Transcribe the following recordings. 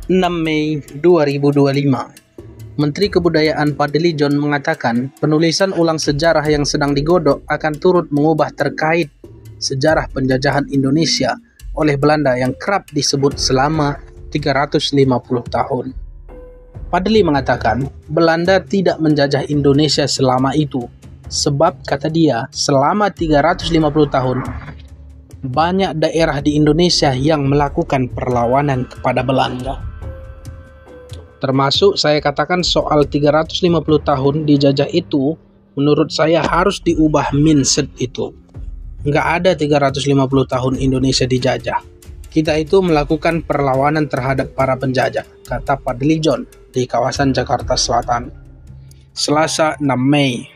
6 Mei 2025, Menteri Kebudayaan Fadly John mengatakan penulisan ulang sejarah yang sedang digodok akan turut mengubah terkait sejarah penjajahan Indonesia oleh Belanda yang kerap disebut selama 350 tahun. Fadly mengatakan Belanda tidak menjajah Indonesia selama itu, sebab kata dia selama 350 tahun banyak daerah di Indonesia yang melakukan perlawanan kepada Belanda. Termasuk saya katakan soal 350 tahun dijajah itu, menurut saya harus diubah mindset itu. Nggak ada 350 tahun Indonesia dijajah. Kita itu melakukan perlawanan terhadap para penjajah, kata Fadly John di kawasan Jakarta Selatan, Selasa 6 Mei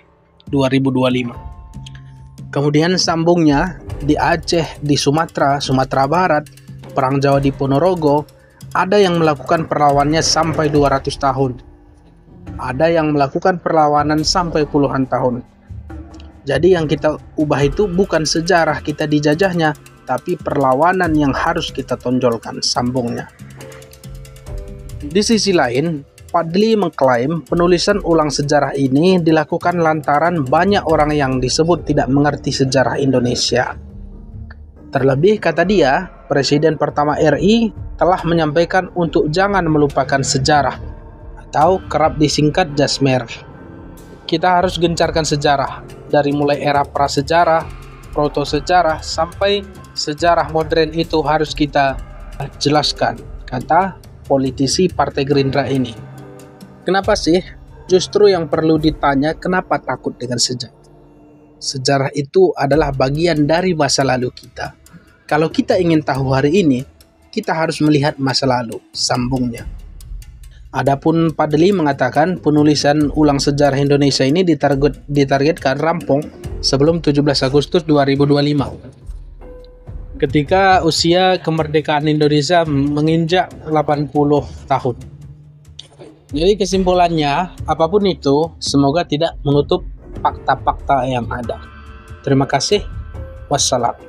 2025. Kemudian sambungnya, di Aceh, di Sumatera Barat, Perang Jawa di Ponorogo, ada yang melakukan perlawanannya sampai 200 tahun. Ada yang melakukan perlawanan sampai puluhan tahun. Jadi yang kita ubah itu bukan sejarah kita dijajahnya, tapi perlawanan yang harus kita tonjolkan, sambungnya. Di sisi lain, Fadly mengklaim penulisan ulang sejarah ini dilakukan lantaran banyak orang yang disebut tidak mengerti sejarah Indonesia. Terlebih, kata dia, Presiden pertama RI telah menyampaikan untuk jangan melupakan sejarah, atau kerap disingkat Jasmer. Kita harus gencarkan sejarah, dari mulai era prasejarah, proto-sejarah, sampai sejarah modern itu harus kita jelaskan, kata politisi Partai Gerindra ini. Kenapa sih? Justru yang perlu ditanya, kenapa takut dengan sejarah? Sejarah itu adalah bagian dari masa lalu kita. Kalau kita ingin tahu hari ini, kita harus melihat masa lalu, sambungnya. Adapun Fadly mengatakan penulisan ulang sejarah Indonesia ini ditargetkan rampung sebelum 17 Agustus 2025. Ketika usia kemerdekaan Indonesia menginjak 80 tahun. Jadi kesimpulannya, apapun itu, semoga tidak menutup fakta-fakta yang ada. Terima kasih. Wassalam.